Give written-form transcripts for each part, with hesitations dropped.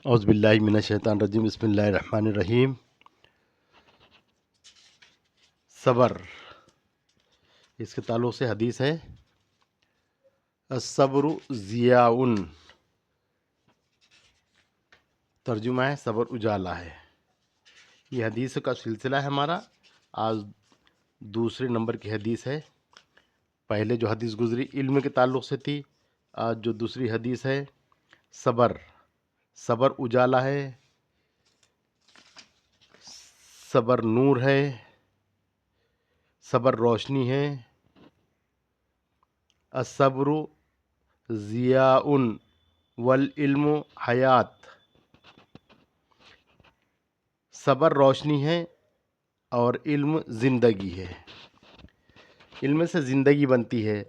اعوذ باللہ من الشیطان الرجیم، بسم اللہ الرحمن الرحیم۔ صبر، اس کے تعلق سے حدیث ہے الصبر ضیاء، ترجمہ ہے صبر اجالا ہے۔ یہ حدیث کا سلسلہ ہے ہمارا، آج دوسرے نمبر کی حدیث ہے۔ پہلے جو حدیث گزری علم کے تعلق سے تھی، آج جو دوسری حدیث ہے صبر اجالا ہے، صبر نور ہے، صبر روشنی ہے۔ الصبر ضیاء والعلم حیات، صبر روشنی ہے اور علم زندگی ہے۔ علم سے زندگی بنتی ہے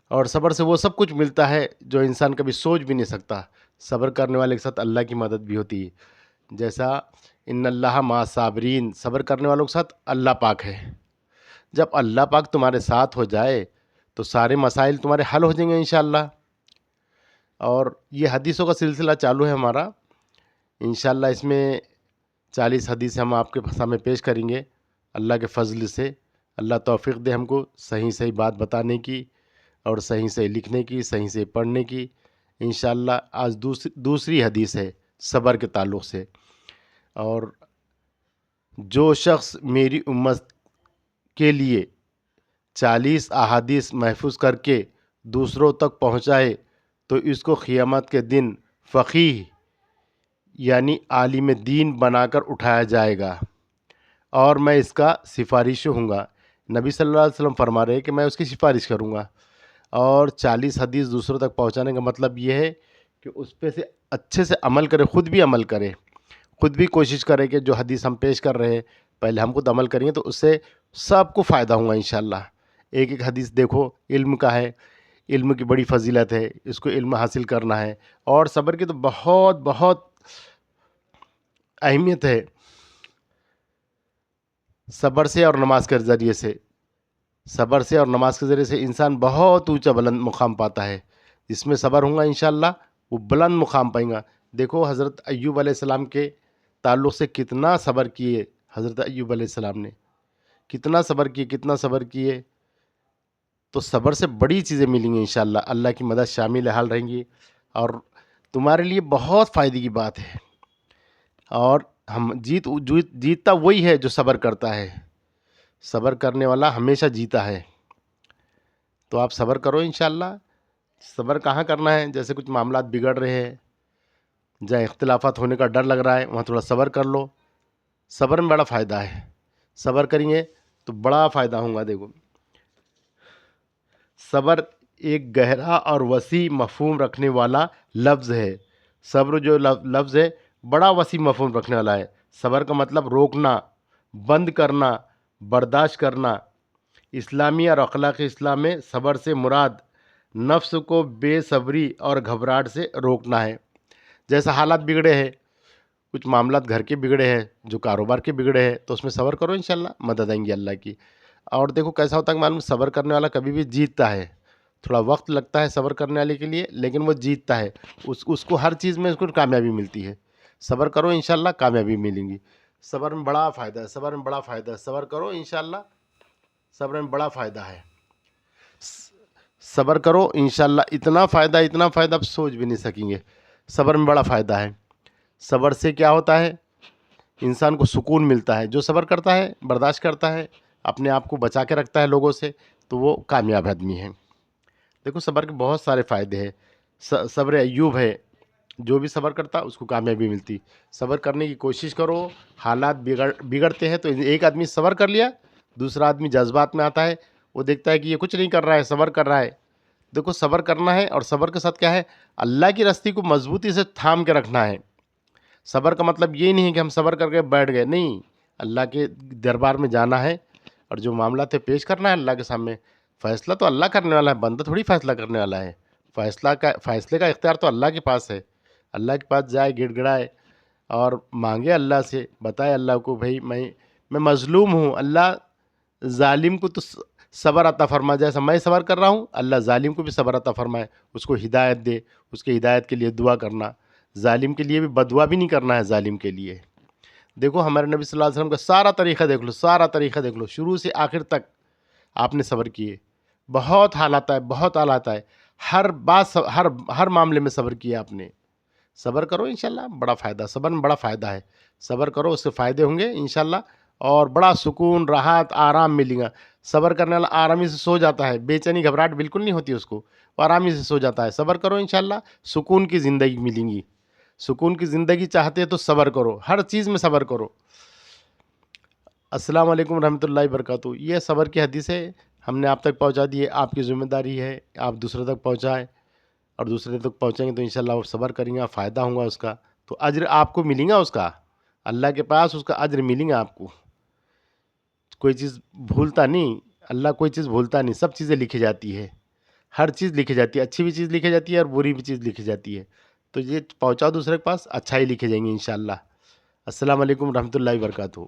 اور صبر سے وہ سب کچھ ملتا ہے جو انسان کبھی سوچ بھی نہیں سکتا۔ صبر کرنے والے کے ساتھ اللہ کی مدد بھی ہوتی ہے، جیسا ان اللہ مع صابرین، صبر کرنے والوں کے ساتھ اللہ پاک ہے۔ جب اللہ پاک تمہارے ساتھ ہو جائے تو سارے مسائل تمہارے حل ہو جائیں گے انشاءاللہ۔ اور یہ حدیثوں کا سلسلہ چالو ہے ہمارا، انشاءاللہ اس میں 40 حدیث ہم آپ کے سامنے پیش کریں گے اللہ کے فضل سے۔ اللہ توفیق دے ہم کو صحیح بات بتانے کی اور صحیح لکھنے کی، صحیح پڑھنے کی۔ انشاءاللہ آج دوسری حدیث ہے صبر کے تعلق سے۔ اور جو شخص میری امت کے لیے 40 احادیث محفوظ کر کے دوسروں تک پہنچائے تو اس کو قیامت کے دن فقیہ یعنی عالم دین بنا کر اٹھایا جائے گا اور میں اس کا سفارش ہوں گا۔ نبی صلی اللہ علیہ وسلم فرما رہے ہیں کہ میں اس کی سفارش کروں گا۔ اور 40 حدیث دوسروں تک پہنچانے کا مطلب یہ ہے کہ اس پہ سے اچھے سے عمل کرے، خود بھی عمل کرے، خود بھی کوشش کرے کہ جو حدیث ہم پیش کر رہے ہیں پہلے ہم خود عمل کریں گے تو اس سے سب کو فائدہ ہوگا انشاءاللہ۔ ایک حدیث دیکھو، علم کا ہے، علم کی بڑی فضیلت ہے، اس کو علم حاصل کرنا ہے۔ اور صبر کی تو بہت اہمیت ہے۔ صبر سے اور نماز کے ذریعے سے، صبر سے اور نماز کے ذریعے سے انسان بہت اونچا بلند مقام پاتا ہے۔ جس میں صبر ہوں گا انشاءاللہ وہ بلند مقام پائیں گا۔ دیکھو حضرت ایوب علیہ السلام کے تعلق سے کتنا صبر کیے حضرت ایوب علیہ السلام نے، کتنا صبر کیے۔ تو صبر سے بڑی چیزیں ملیں گی انشاءاللہ، اللہ کی مدد شامل حال رہیں گی اور تمہارے لیے بہت فائدے کی بات ہے۔ اور ہم جیتتا وہی ہے جو صبر کرتا ہے، صبر کرنے والا ہمیشہ جیتا ہے۔ تو آپ صبر کرو انشاءاللہ۔ صبر کہاں کرنا ہے؟ جیسے کچھ معاملات بگڑ رہے ہیں، جہاں اختلافات ہونے کا ڈر لگ رہا ہے، وہاں تھوڑا صبر کر لو۔ صبر میں بڑا فائدہ ہے، صبر کریں گے تو بڑا فائدہ ہوگا۔ دیکھو صبر ایک گہرا اور وسیع مفہوم رکھنے والا لفظ ہے۔ صبر جو لفظ ہے بڑا وسیع مفہوم رکھنے والا ہے۔ صبر کا مطلب روکنا، بند کرنا، برداشت کرنا۔ اسلامی اور اخلاقی اسلام میں صبر سے مراد نفس کو بے صبری اور گھبراہٹ سے روکنا ہے۔ جیسا حالات بگڑے ہیں، کچھ معاملات گھر کے بگڑے ہیں، جو کاروبار کے بگڑے ہیں، تو اس میں صبر کرو انشاءاللہ، مدد آئیں گی اللہ کی۔ اور دیکھو کیسا ہوتا ہے معلوم، صبر کرنے والا کبھی بھی جیتتا ہے۔ تھوڑا وقت لگتا ہے صبر کرنے والے کے لیے، لیکن وہ جیتتا ہے، اس کو ہر چیز میں اس کو کامیابی ملتی ہے۔ صبر کرو انشاءاللہ کامیابی ملیں گی۔ صبر میں بڑا فائدہ ہے، صبر میں بڑا فائدہ ہے، صبر کرو انشاءاللہ، صبر میں بڑا فائدہ ہے۔ صبر کرو انشاءاللہ، اتنا فائدہ آپ سوچ بھی نہیں سکیں گے۔ صبر میں بڑا فائدہ ہے۔ صبر سے کیا ہوتا ہے؟ انسان کو سکون ملتا ہے۔ جو صبر کرتا ہے، برداشت کرتا ہے، اپنے آپ کو بچا کے رکھتا ہے لوگوں سے، تو وہ کامیاب آدمی ہے۔ دیکھو صبر کے بہت سارے فائدے ہیں۔ صبر ایوب ہے، جو بھی صبر کرتا اس کو کامیابی ملتی۔ صبر کرنے کی کوشش کرو۔ حالات بگڑتے ہیں تو ایک آدمی صبر کر لیا، دوسرا آدمی جذبات میں آتا ہے، وہ دیکھتا ہے کہ یہ کچھ نہیں کر رہا ہے، صبر کر رہا ہے۔ دیکھو صبر کرنا ہے، اور صبر کے ساتھ کیا ہے؟ اللہ کی راستے کو مضبوطی سے تھام کے رکھنا ہے۔ صبر کا مطلب یہ نہیں ہے کہ ہم صبر کر کے بیٹھ گئے، نہیں، اللہ کے دربار میں جانا ہے اور جو معاملات ہے پیش کرنا ہے اللہ کے سامنے۔ فیصلہ تو اللہ کرنے والا ہے، بندہ تھوڑی فیصلہ کرنے والا ہے۔ فیصلے کا اختیار تو اللہ کے پاس ہے۔ اللہ کے پاس جائے، گڑ گڑائے اور مانگے اللہ سے، بتائے اللہ کو بھائی میں مظلوم ہوں، اللہ ظالم کو تو صبر عطا فرما، جیسا میں صبر کر رہا ہوں اللہ ظالم کو بھی صبر عطا فرمائے، اس کو ہدایت دے، اس کے ہدایت کے لیے دعا کرنا۔ ظالم کے لیے بھی بددعا بھی نہیں کرنا ہے ظالم کے لیے. دیکھو ہمارے نبی صلی اللہ علیہ وسلم کا سارا طریقہ دیکھ لو، سارا طریقہ دیکھ لو، شروع سے آخر تک آپ نے صبر کیے. بہت حالات ہے، بہت حالات ہے، ہر بات ہر معاملے میں صبر کیا آپ نے. صبر کرو انشاءاللہ، بڑا فائدہ، صبر میں بڑا فائدہ ہے. صبر کرو، اس سے فائدے ہوں گے انشاءاللہ، اور بڑا سکون، راحت، آرام ملے گا. صبر کرنے والا آرامی سے سو جاتا ہے، بے چینی گھبراہٹ بالکل نہیں ہوتی اس کو، وہ آرامی سے سو جاتا ہے. صبر کرو انشاءاللہ، سکون کی زندگی ملیں گی. سکون کی زندگی چاہتے تو صبر کرو، ہر چیز میں صبر کرو. السلام علیکم رحمۃ اللہ وبرکاتہ. یہ صبر کی حدیث ہے، ہم نے آپ تک پہنچا دی ہے. آپ کی ذمہ داری ہے آپ دوسرے تک پہنچائیں، اور دوسرے تک پہنچیں گے تو انشاءاللہ وہ صبر کریں گے، فائدہ ہوگا اس کا، تو اجر آپ کو ملیں گا، اس کا اللہ کے پاس اس کا اجر ملیں گا آپ کو. کوئی چیز بھولتا نہیں، اللہ کوئی چیز بھولتا نہیں، سب چیزیں لکھی جاتی ہے، ہر چیز لکھی جاتی ہے، اچھی بھی چیز لکھی جاتی ہے اور بری بھی چیز لکھی جاتی ہے. تو یہ پہنچاؤ دوسرے کے پاس، اچھا ہی لکھے جائیں گے انشاءاللہ. السلام علیکم رحمۃ اللہ وبرکاتہ.